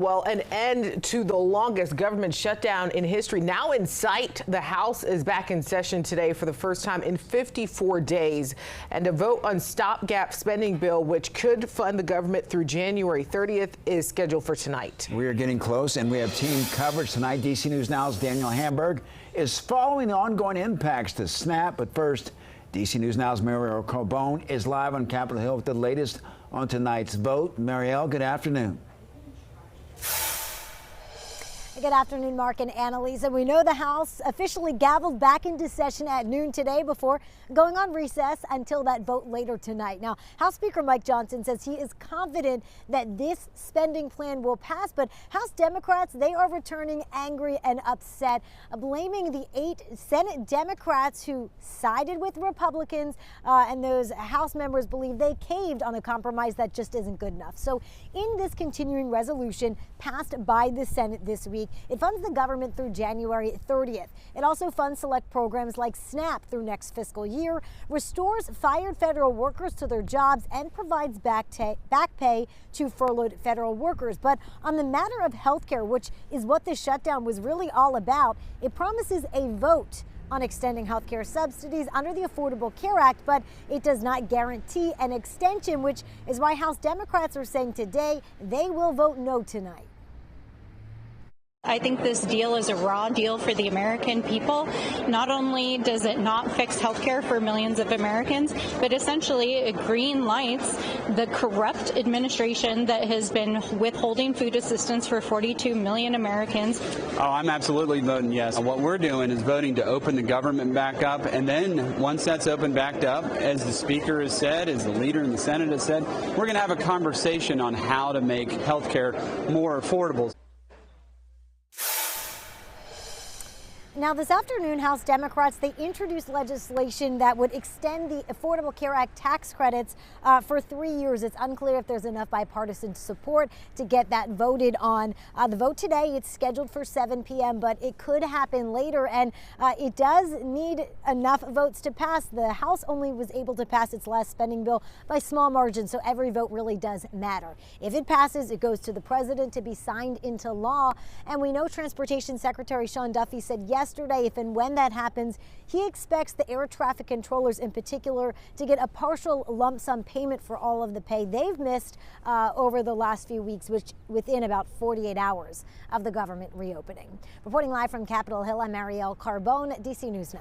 Well, an end to the longest government shutdown in history now in sight. The House is back in session today for the first time in 54 days. And a vote on stopgap spending bill, which could fund the government through January 30th, is scheduled for tonight. We are getting close, and we have team coverage tonight. DC News Now's Daniel Hamburg is following the ongoing impacts to SNAP. But first, DC News Now's Marielle Carbone is live on Capitol Hill with the latest on tonight's vote. Marielle, good afternoon. Good afternoon, Mark and Annalise. And we know the House officially gavelled back into session at noon today before going on recess until that vote later tonight. Now, House Speaker Mike Johnson says he is confident that this spending plan will pass, but House Democrats, they are returning angry and upset, blaming the 8 Senate Democrats who sided with Republicans, and those House members believe they caved on a compromise that just isn't good enough. So in this continuing resolution passed by the Senate this week, it funds the government through January 30th. It also funds select programs like SNAP through next fiscal year, restores fired federal workers to their jobs, and provides back pay to furloughed federal workers. But on the matter of health care, which is what this shutdown was really all about, it promises a vote on extending health care subsidies under the Affordable Care Act, but it does not guarantee an extension, which is why House Democrats are saying today they will vote no tonight. I think this deal is a raw deal for the American people. Not only does it not fix health care for millions of Americans, but essentially it green lights the corrupt administration that has been withholding food assistance for 42 million Americans. Oh, I'm absolutely voting yes. What we're doing is voting to open the government back up, and then once that's opened back up, as the Speaker has said, as the leader in the Senate has said, we're going to have a conversation on how to make health care more affordable. Now, this afternoon, House Democrats, they introduced legislation that would extend the Affordable Care Act tax credits for 3 years. It's unclear if there's enough bipartisan support to get that voted on. The vote today, it's scheduled for 7 p.m., but it could happen later, and it does need enough votes to pass. The House only was able to pass its last spending bill by small margins, so every vote really does matter. If it passes, it goes to the president to be signed into law, and we know Transportation Secretary Sean Duffy said yesterday, if and when that happens, he expects the air traffic controllers in particular to get a partial lump sum payment for all of the pay they've missed over the last few weeks, which within about 48 hours of the government reopening. Reporting live from Capitol Hill, I'm Marielle Carbone, DC News Now.